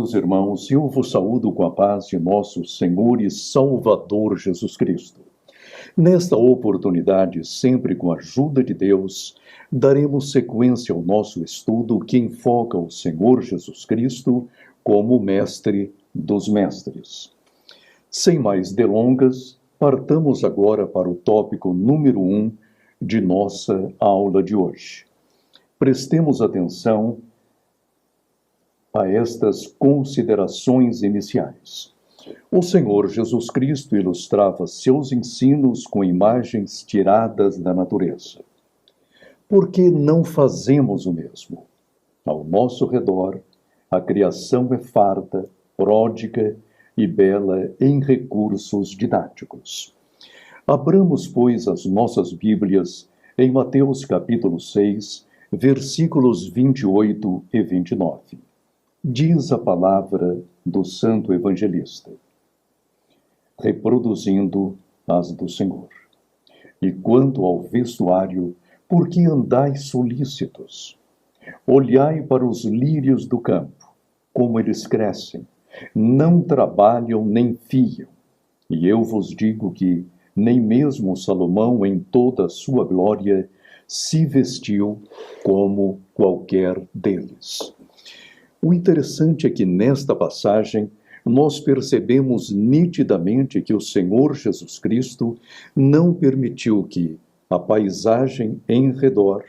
Amados irmãos, eu vos saúdo com a paz de nosso Senhor e Salvador Jesus Cristo. Nesta oportunidade, sempre com a ajuda de Deus, daremos sequência ao nosso estudo que enfoca o Senhor Jesus Cristo como Mestre dos Mestres. Sem mais delongas, partamos agora para o tópico número 1 de nossa aula de hoje. Prestemos atenção a estas considerações iniciais. O Senhor Jesus Cristo ilustrava seus ensinos com imagens tiradas da natureza. Por que não fazemos o mesmo? Ao nosso redor, a criação é farta, pródiga e bela em recursos didáticos. Abramos, pois, as nossas Bíblias em Mateus capítulo 6, versículos 28 e 29. Diz a palavra do Santo Evangelista, reproduzindo as do Senhor. E quanto ao vestuário, por que andais solícitos? Olhai para os lírios do campo, como eles crescem, não trabalham nem fiam. E eu vos digo que nem mesmo Salomão, em toda a sua glória, se vestiu como qualquer deles. O interessante é que nesta passagem nós percebemos nitidamente que o Senhor Jesus Cristo não permitiu que a paisagem em redor,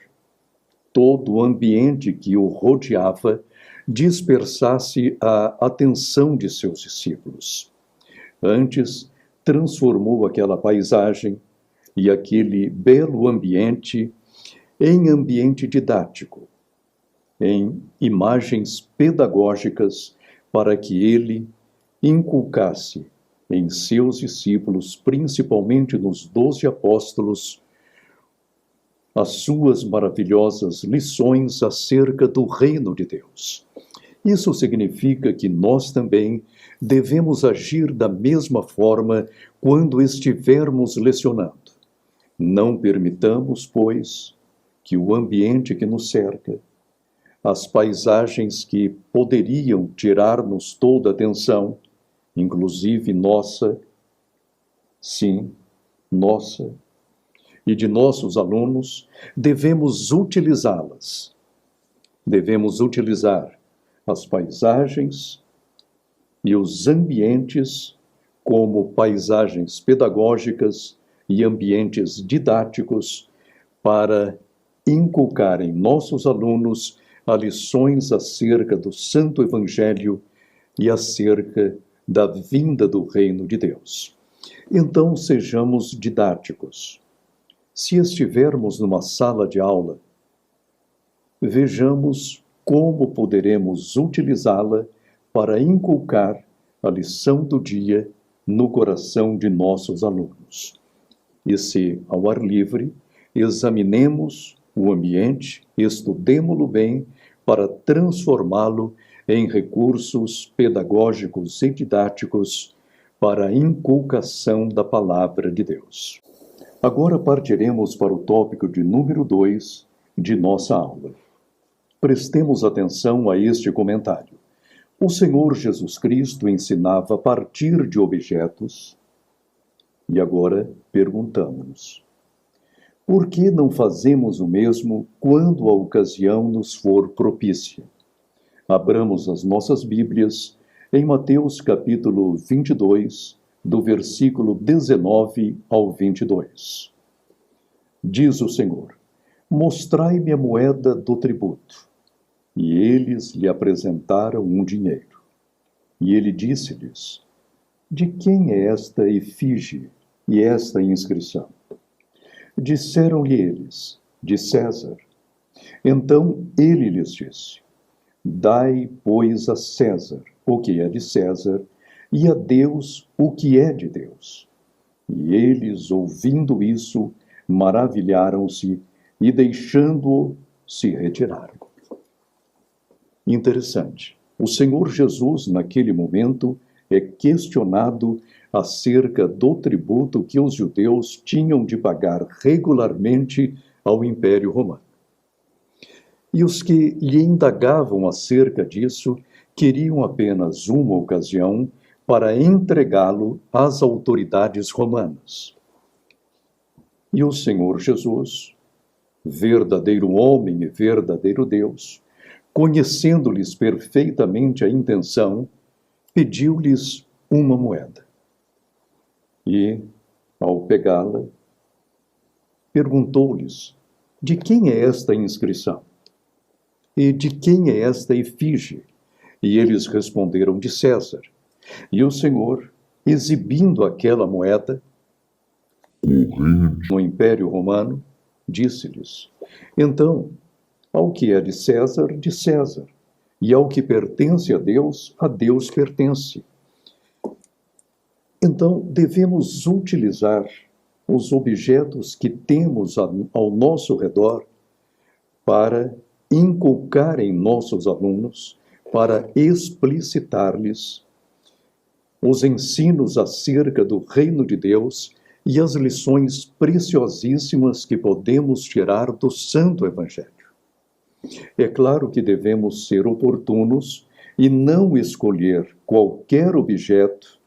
todo o ambiente que o rodeava, dispersasse a atenção de seus discípulos. Antes, transformou aquela paisagem e aquele belo ambiente em ambiente didático, em imagens pedagógicas, para que ele inculcasse em seus discípulos, principalmente nos 12 apóstolos, as suas maravilhosas lições acerca do reino de Deus. Isso significa que nós também devemos agir da mesma forma quando estivermos lecionando. Não permitamos, pois, que o ambiente que nos cerca, as paisagens que poderiam tirar-nos toda a atenção, inclusive nossa, sim, nossa, e de nossos alunos, devemos utilizá-las. Devemos utilizar as paisagens e os ambientes como paisagens pedagógicas e ambientes didáticos para inculcar em nossos alunos as lições acerca do Santo Evangelho e acerca da vinda do reino de Deus. Então, sejamos didáticos. Se estivermos numa sala de aula, vejamos como poderemos utilizá-la para inculcar a lição do dia no coração de nossos alunos. E se, ao ar livre, examinemos o ambiente, estudemo-lo bem para transformá-lo em recursos pedagógicos e didáticos para a inculcação da palavra de Deus. Agora partiremos para o tópico de número 2 de nossa aula. Prestemos atenção a este comentário. O Senhor Jesus Cristo ensinava a partir de objetos, e agora perguntamos-nos: por que não fazemos o mesmo quando a ocasião nos for propícia? Abramos as nossas Bíblias em Mateus capítulo 22, do versículo 19 ao 22. Diz o Senhor: mostrai-me a moeda do tributo. E eles lhe apresentaram um dinheiro. E ele disse-lhes: de quem é esta efígie e esta inscrição? Disseram-lhe eles: de César. Então ele lhes disse: dai, pois, a César o que é de César, e a Deus o que é de Deus. E eles, ouvindo isso, maravilharam-se e, deixando-o, se retiraram. Interessante. O Senhor Jesus, naquele momento, é questionado acerca do tributo que os judeus tinham de pagar regularmente ao Império Romano. E os que lhe indagavam acerca disso queriam apenas uma ocasião para entregá-lo às autoridades romanas. E o Senhor Jesus, verdadeiro homem e verdadeiro Deus, conhecendo-lhes perfeitamente a intenção, pediu-lhes uma moeda. E, ao pegá-la, perguntou-lhes: de quem é esta inscrição? E de quem é esta efígie? E eles responderam: de César. E o Senhor, exibindo aquela moeda no Império Romano, disse-lhes: então, ao que é de César, e ao que pertence a Deus pertence. Então, devemos utilizar os objetos que temos ao nosso redor para inculcar em nossos alunos, para explicitar-lhes os ensinos acerca do reino de Deus e as lições preciosíssimas que podemos tirar do Santo Evangelho. É claro que devemos ser oportunos e não escolher qualquer objeto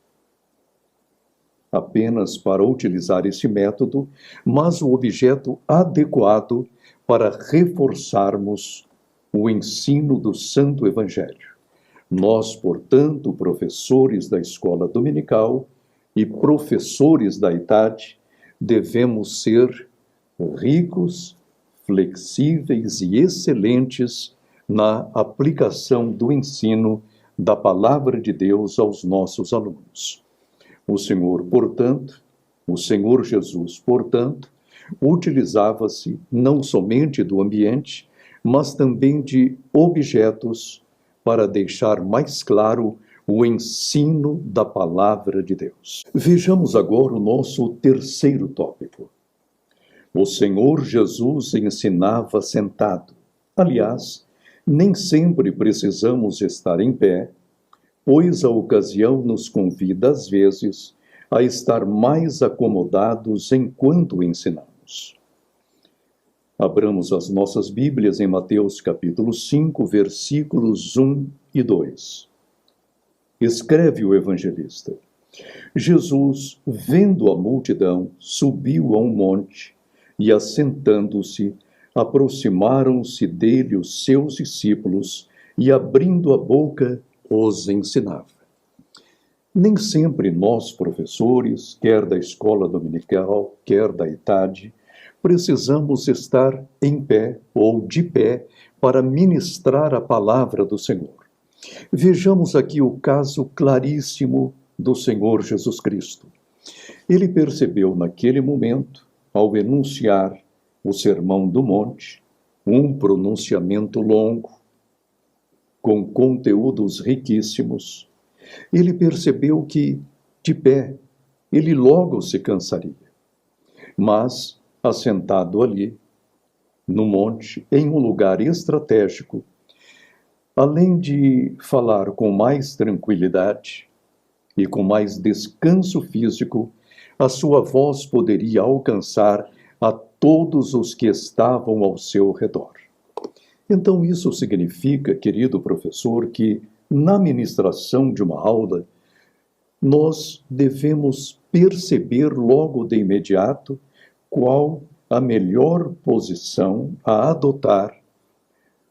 apenas para utilizar esse método, mas o objeto adequado para reforçarmos o ensino do Santo Evangelho. Nós, portanto, professores da escola dominical e professores da idade, devemos ser ricos, flexíveis e excelentes na aplicação do ensino da palavra de Deus aos nossos alunos. O Senhor Jesus, portanto, utilizava-se não somente do ambiente, mas também de objetos para deixar mais claro o ensino da palavra de Deus. Vejamos agora o nosso terceiro tópico. O Senhor Jesus ensinava sentado. Aliás, nem sempre precisamos estar em pé, pois a ocasião nos convida, às vezes, a estar mais acomodados enquanto ensinamos. Abramos as nossas Bíblias em Mateus capítulo 5, versículos 1 e 2. Escreve o evangelista: Jesus, vendo a multidão, subiu a um monte e, assentando-se, aproximaram-se dele os seus discípulos e, abrindo a boca, os ensinava. Nem sempre nós, professores, quer da escola dominical, quer da idade, precisamos estar em pé ou de pé para ministrar a palavra do Senhor. Vejamos aqui o caso claríssimo do Senhor Jesus Cristo. Ele percebeu naquele momento, ao enunciar o Sermão do Monte, um pronunciamento longo, com conteúdos riquíssimos, ele percebeu que, de pé, ele logo se cansaria. Mas, assentado ali, no monte, em um lugar estratégico, além de falar com mais tranquilidade e com mais descanso físico, a sua voz poderia alcançar a todos os que estavam ao seu redor. Então, isso significa, querido professor, que na ministração de uma aula, nós devemos perceber logo de imediato qual a melhor posição a adotar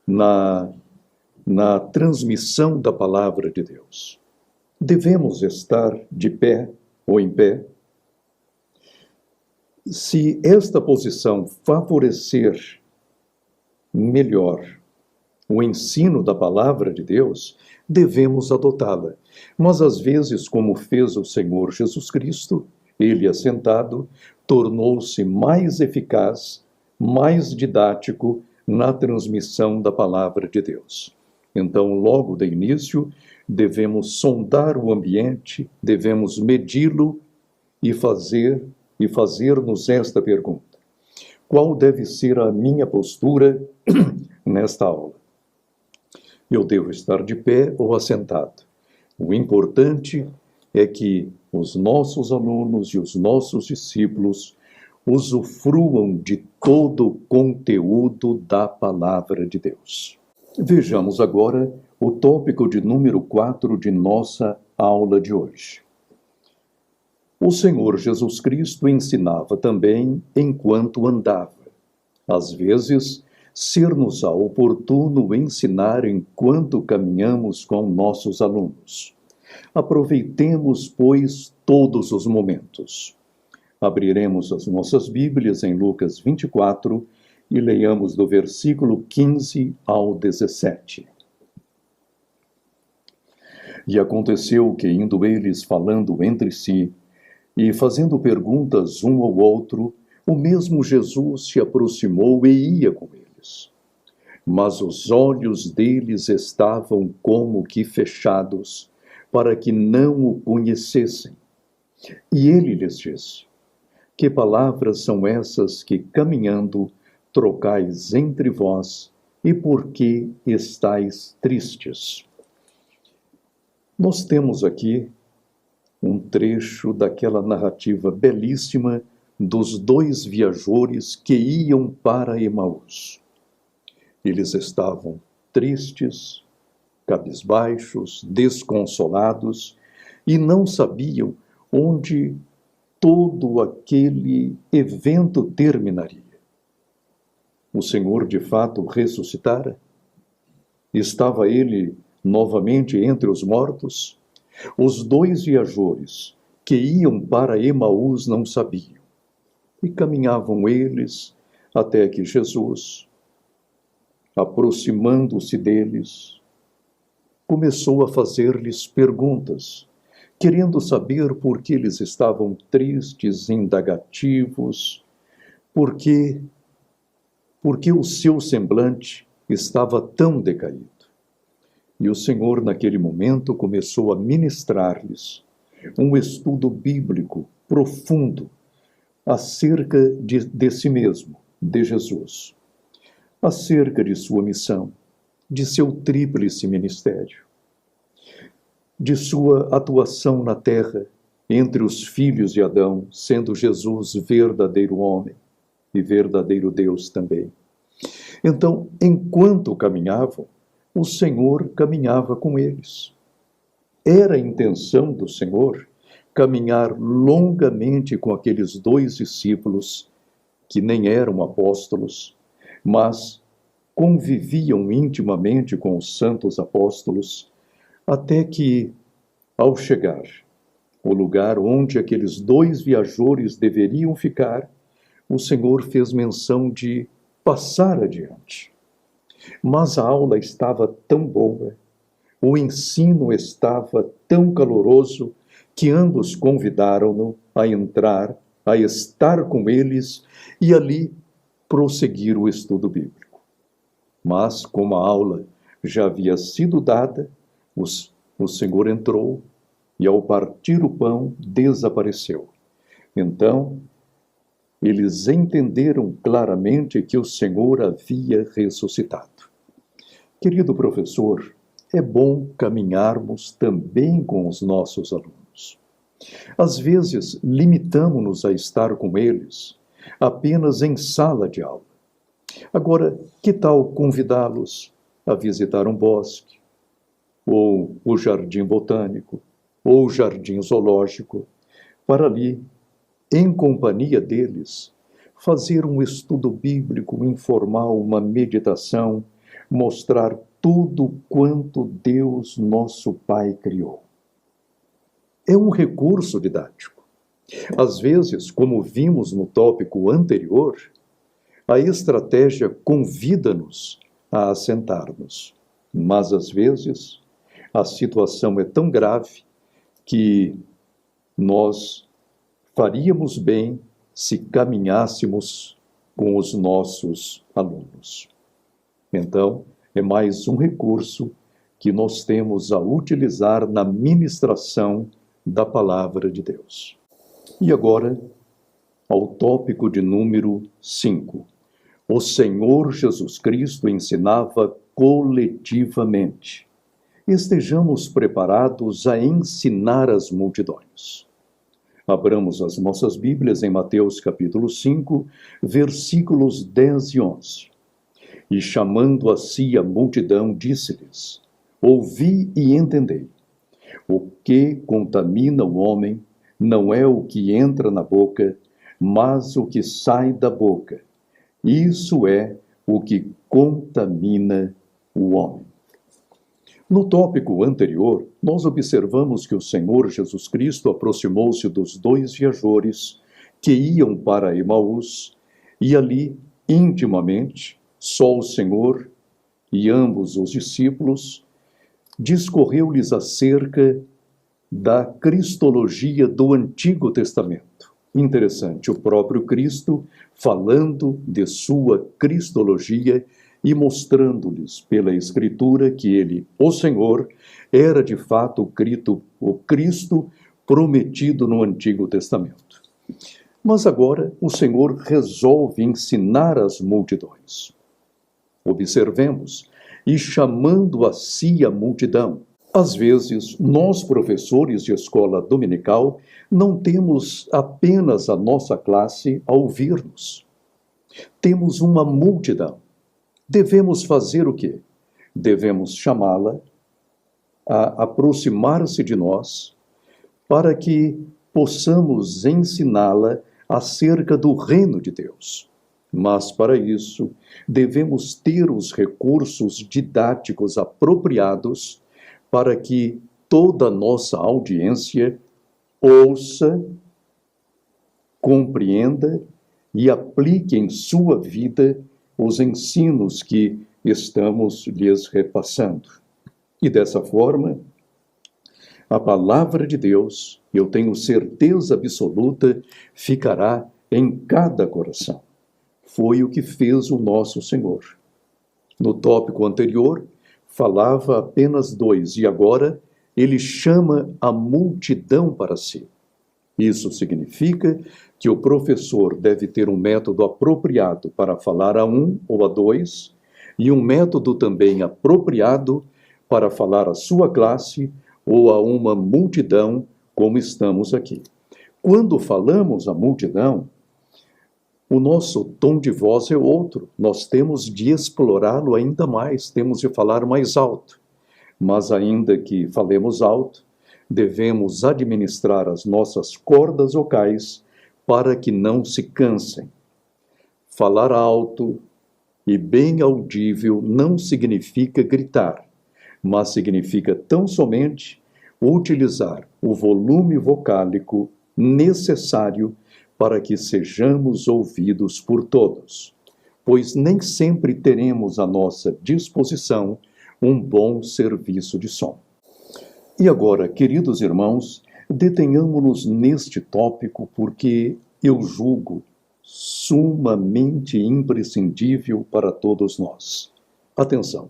na transmissão da palavra de Deus. Devemos estar de pé ou em pé. Se esta posição favorecer melhor o ensino da palavra de Deus, devemos adotá-la. Mas às vezes, como fez o Senhor Jesus Cristo, ele assentado, tornou-se mais eficaz, mais didático na transmissão da palavra de Deus. Então, logo de início, devemos sondar o ambiente, devemos medi-lo e fazer-nos esta pergunta: qual deve ser a minha postura nesta aula? Eu devo estar de pé ou assentado? O importante é que os nossos alunos e os nossos discípulos usufruam de todo o conteúdo da palavra de Deus. Vejamos agora o tópico de número 4 de nossa aula de hoje. O Senhor Jesus Cristo ensinava também enquanto andava. Às vezes, ser-nos-á oportuno ensinar enquanto caminhamos com nossos alunos. Aproveitemos, pois, todos os momentos. Abriremos as nossas Bíblias em Lucas 24 e leiamos do versículo 15 ao 17. E aconteceu que, indo eles falando entre si e fazendo perguntas um ao outro, o mesmo Jesus se aproximou e ia com eles. Mas os olhos deles estavam como que fechados, para que não o conhecessem. E ele lhes disse: que palavras são essas que, caminhando, trocais entre vós, e por que estáis tristes? Nós temos aqui um trecho daquela narrativa belíssima dos dois viajores que iam para Emaús. Eles estavam tristes, cabisbaixos, desconsolados e não sabiam onde todo aquele evento terminaria. O Senhor de fato ressuscitara? Estava ele novamente entre os mortos? Os dois viajores que iam para Emaús não sabiam. E caminhavam eles até que Jesus, aproximando-se deles, começou a fazer-lhes perguntas, querendo saber por que eles estavam tristes, indagativos, porque o seu semblante estava tão decaído. E o Senhor, naquele momento, começou a ministrar-lhes um estudo bíblico profundo acerca de si mesmo, de Jesus, acerca de sua missão, de seu tríplice ministério, de sua atuação na terra entre os filhos de Adão, sendo Jesus verdadeiro homem e verdadeiro Deus também. Então, enquanto caminhavam, o Senhor caminhava com eles. Era a intenção do Senhor caminhar longamente com aqueles dois discípulos que nem eram apóstolos, mas conviviam intimamente com os santos apóstolos, até que, ao chegar ao lugar onde aqueles dois viajores deveriam ficar, o Senhor fez menção de passar adiante. Mas a aula estava tão boa, o ensino estava tão caloroso, que ambos convidaram-no a entrar, a estar com eles e ali prosseguir o estudo bíblico. Mas, como a aula já havia sido dada, o Senhor entrou e, ao partir o pão, desapareceu. Então, eles entenderam claramente que o Senhor havia ressuscitado. Querido professor, é bom caminharmos também com os nossos alunos. Às vezes, limitamo-nos a estar com eles apenas em sala de aula. Agora, que tal convidá-los a visitar um bosque, ou o jardim botânico, ou o jardim zoológico, para ali, em companhia deles, fazer um estudo bíblico informal, uma meditação, mostrar tudo quanto Deus, nosso Pai, criou. É um recurso didático. Às vezes, como vimos no tópico anterior, a estratégia convida-nos a assentar-nos. Mas, às vezes, a situação é tão grave que nós faríamos bem se caminhássemos com os nossos alunos. Então, é mais um recurso que nós temos a utilizar na ministração da Palavra de Deus. E agora, ao tópico de número 5. O Senhor Jesus Cristo ensinava coletivamente. Estejamos preparados a ensinar as multidões. Abramos as nossas Bíblias em Mateus capítulo 5, versículos 10 e 11. E chamando a si a multidão, disse-lhes: Ouvi e entendei. O que contamina o homem não é o que entra na boca, mas o que sai da boca. Isso é o que contamina o homem. No tópico anterior, nós observamos que o Senhor Jesus Cristo aproximou-se dos dois viajores que iam para Emaús e ali, intimamente, só o Senhor e ambos os discípulos, discorreu-lhes acerca da cristologia do Antigo Testamento. Interessante, o próprio Cristo falando de sua cristologia e mostrando-lhes pela Escritura que ele, o Senhor, era de fato o Cristo prometido no Antigo Testamento. Mas agora o Senhor resolve ensinar as multidões. Observemos, e chamando a si a multidão. Às vezes, nós, professores de escola dominical, não temos apenas a nossa classe a ouvir-nos. Temos uma multidão. Devemos fazer o quê? Devemos chamá-la a aproximar-se de nós para que possamos ensiná-la acerca do reino de Deus. Mas, para isso, devemos ter os recursos didáticos apropriados para que toda a nossa audiência ouça, compreenda e aplique em sua vida os ensinos que estamos lhes repassando. E dessa forma, a palavra de Deus, eu tenho certeza absoluta, ficará em cada coração. Foi o que fez o nosso Senhor. No tópico anterior, falava apenas dois, e agora ele chama a multidão para si. Isso significa que o professor deve ter um método apropriado para falar a um ou a dois, e um método também apropriado para falar à sua classe ou a uma multidão, como estamos aqui. Quando falamos à multidão, o nosso tom de voz é outro. Nós temos de explorá-lo ainda mais, temos de falar mais alto. Mas ainda que falemos alto, devemos administrar as nossas cordas vocais para que não se cansem. Falar alto e bem audível não significa gritar, mas significa tão somente utilizar o volume vocálico necessário para que sejamos ouvidos por todos, pois nem sempre teremos à nossa disposição um bom serviço de som. E agora, queridos irmãos, detenhamo-nos neste tópico porque eu julgo sumamente imprescindível para todos nós. Atenção!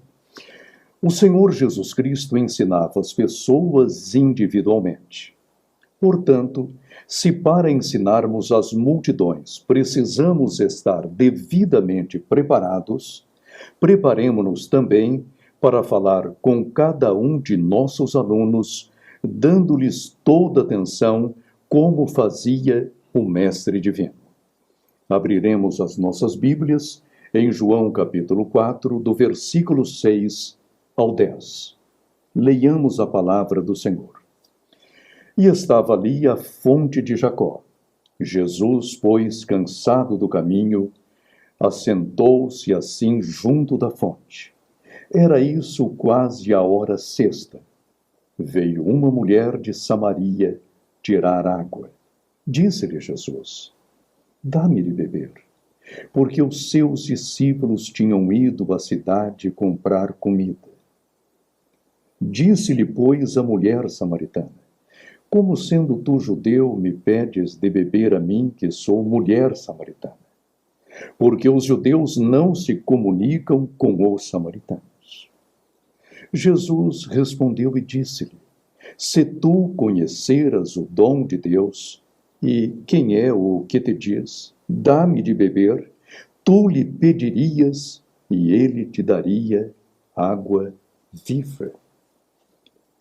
O Senhor Jesus Cristo ensinava as pessoas individualmente. Portanto, se para ensinarmos as multidões precisamos estar devidamente preparados, preparemo-nos também para falar com cada um de nossos alunos, dando-lhes toda atenção, como fazia o Mestre Divino. Abriremos as nossas Bíblias em João capítulo 4, do versículo 6 ao 10. Leiamos a palavra do Senhor. E estava ali a fonte de Jacó. Jesus, pois, cansado do caminho, assentou-se assim junto da fonte. Era isso quase a hora sexta. Veio uma mulher de Samaria tirar água. Disse-lhe Jesus: dá-me de beber, porque os seus discípulos tinham ido à cidade comprar comida. Disse-lhe, pois, a mulher samaritana: como sendo tu judeu, me pedes de beber a mim, que sou mulher samaritana? Porque os judeus não se comunicam com os samaritanos. Jesus respondeu e disse-lhe: se tu conheceras o dom de Deus, e quem é o que te diz, dá-me de beber, tu lhe pedirias, e ele te daria água viva.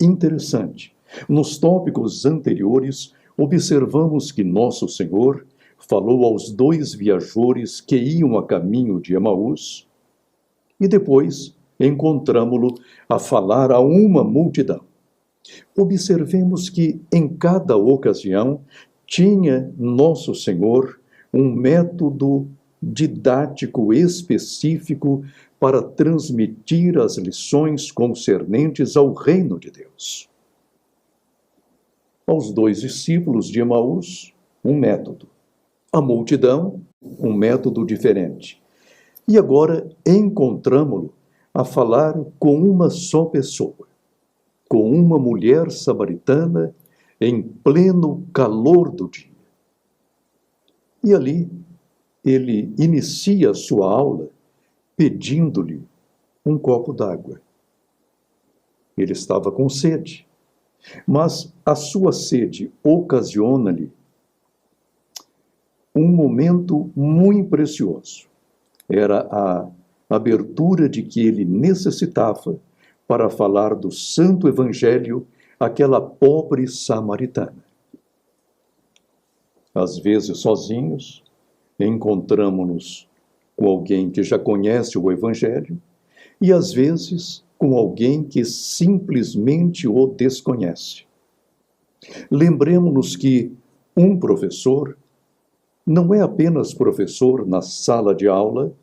Interessante. Nos tópicos anteriores, observamos que Nosso Senhor falou aos dois viajores que iam a caminho de Emaús e depois, encontramo-lo a falar a uma multidão. Observemos que, em cada ocasião, tinha Nosso Senhor um método didático específico para transmitir as lições concernentes ao reino de Deus. Aos 2 discípulos de Emaús, um método. A multidão, um método diferente. E agora encontramo-lo a falar com uma só pessoa, com uma mulher samaritana em pleno calor do dia. E ali ele inicia a sua aula pedindo-lhe um copo d'água. Ele estava com sede, mas a sua sede ocasiona-lhe um momento muito precioso. Era a abertura de que ele necessitava para falar do Santo Evangelho àquela pobre samaritana. Às vezes, sozinhos, encontramo-nos com alguém que já conhece o Evangelho e, às vezes, com alguém que simplesmente o desconhece. Lembremos-nos que um professor não é apenas professor na sala de aula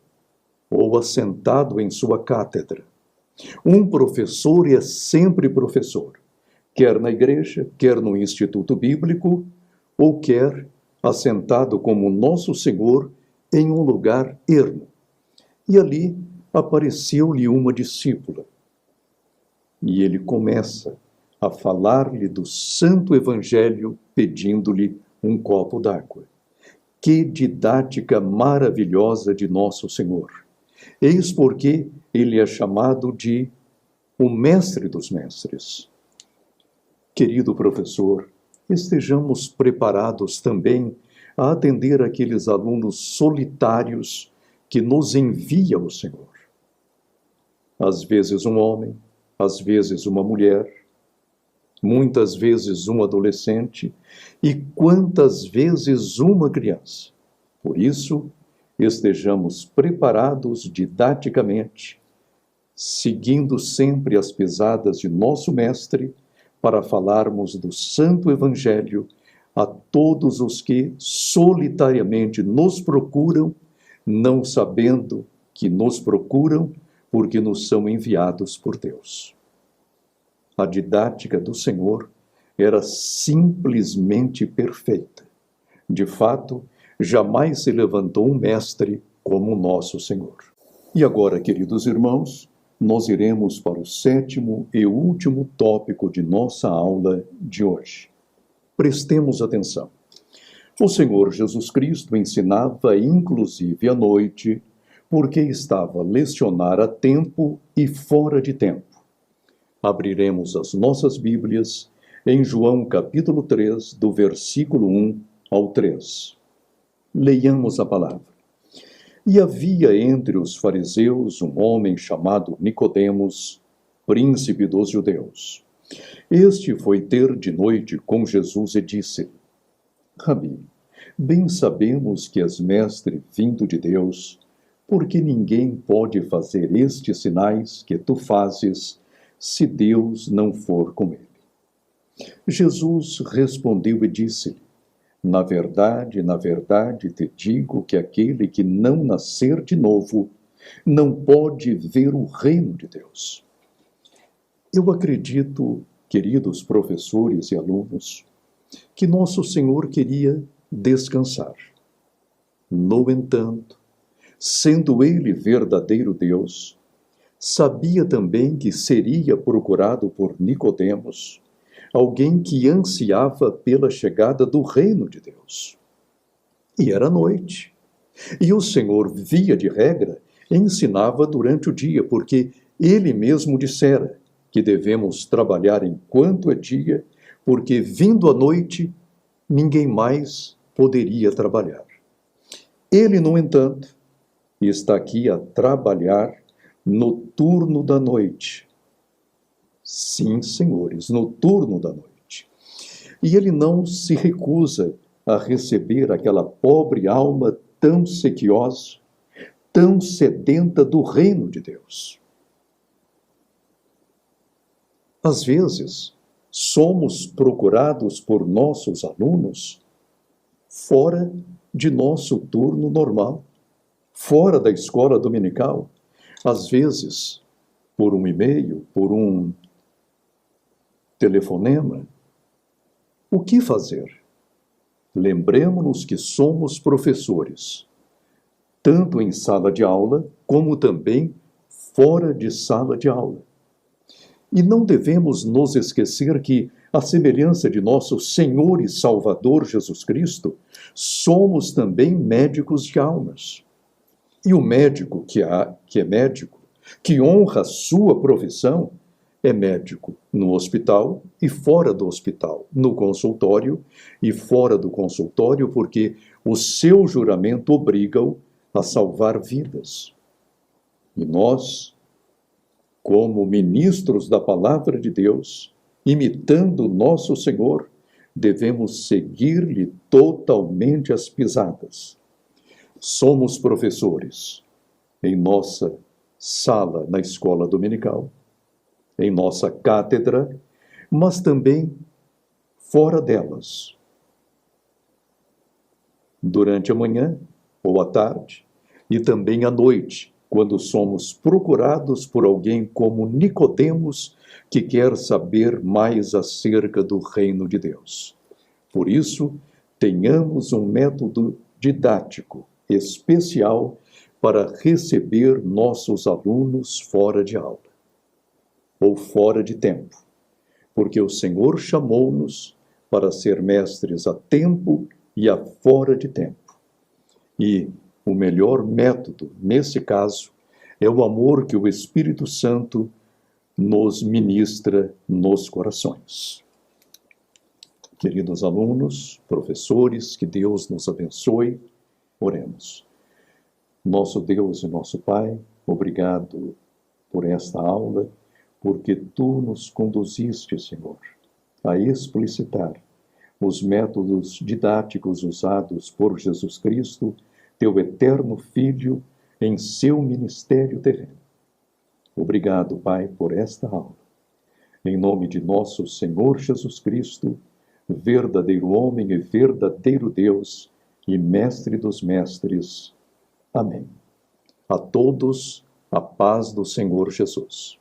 ou assentado em sua cátedra. Um professor é sempre professor, quer na igreja, quer no instituto bíblico, ou quer assentado como Nosso Senhor em um lugar ermo. E ali apareceu-lhe uma discípula. E ele começa a falar-lhe do Santo Evangelho, pedindo-lhe um copo d'água. Que didática maravilhosa de Nosso Senhor! Eis porque ele é chamado de o Mestre dos Mestres. Querido professor, estejamos preparados também a atender aqueles alunos solitários que nos envia o Senhor. Às vezes um homem, às vezes uma mulher, muitas vezes um adolescente e quantas vezes uma criança. Por isso, estejamos preparados didaticamente, seguindo sempre as pisadas de nosso Mestre, para falarmos do Santo Evangelho a todos os que solitariamente nos procuram, não sabendo que nos procuram porque nos são enviados por Deus. A didática do Senhor era simplesmente perfeita. De fato, jamais se levantou um mestre como Nosso Senhor. E agora, queridos irmãos, nós iremos para o 7º e último tópico de nossa aula de hoje. Prestemos atenção. O Senhor Jesus Cristo ensinava inclusive à noite, porque estava a lecionar a tempo e fora de tempo. Abriremos as nossas Bíblias em João capítulo 3, do versículo 1 ao 3. Leiamos a palavra. E havia entre os fariseus um homem chamado Nicodemos, príncipe dos judeus. Este foi ter de noite com Jesus e disse-lhe: Rabi, bem sabemos que és mestre vindo de Deus, porque ninguém pode fazer estes sinais que tu fazes, se Deus não for com ele. Jesus respondeu e disse-lhe: na verdade, te digo que aquele que não nascer de novo não pode ver o reino de Deus. Eu acredito, queridos professores e alunos, que Nosso Senhor queria descansar. No entanto, sendo Ele verdadeiro Deus, sabia também que seria procurado por Nicodemos, alguém que ansiava pela chegada do reino de Deus. E era noite. E o Senhor, via de regra, ensinava durante o dia, porque Ele mesmo dissera que devemos trabalhar enquanto é dia, porque vindo a noite, ninguém mais poderia trabalhar. Ele, no entanto, está aqui a trabalhar no turno da noite. Sim, senhores, no turno da noite. E ele não se recusa a receber aquela pobre alma tão sequiosa, tão sedenta do reino de Deus. Às vezes, somos procurados por nossos alunos fora de nosso turno normal, fora da escola dominical, às vezes por um e-mail, por um telefonema. O que fazer? Lembremos-nos que somos professores, tanto em sala de aula, como também fora de sala de aula. E não devemos nos esquecer que, à semelhança de nosso Senhor e Salvador Jesus Cristo, somos também médicos de almas. E o médico que é médico, que honra a sua profissão, é médico no hospital e fora do hospital, no consultório e fora do consultório, porque o seu juramento obriga-o a salvar vidas. E nós, como ministros da palavra de Deus, imitando nosso Senhor, devemos seguir-lhe totalmente as pisadas. Somos professores em nossa sala na escola dominical, em nossa cátedra, mas também fora delas. Durante a manhã ou à tarde, e também à noite, quando somos procurados por alguém como Nicodemos, que quer saber mais acerca do reino de Deus. Por isso, tenhamos um método didático especial para receber nossos alunos fora de aula, ou fora de tempo, porque o Senhor chamou-nos para ser mestres a tempo e a fora de tempo. E o melhor método, nesse caso, é o amor que o Espírito Santo nos ministra nos corações. Queridos alunos, professores, que Deus nos abençoe. Oremos. Nosso Deus e nosso Pai, obrigado por esta aula, porque Tu nos conduziste, Senhor, a explicitar os métodos didáticos usados por Jesus Cristo, Teu eterno Filho, em seu ministério terreno. Obrigado, Pai, por esta aula. Em nome de nosso Senhor Jesus Cristo, verdadeiro homem e verdadeiro Deus e mestre dos mestres. Amém. A todos, a paz do Senhor Jesus.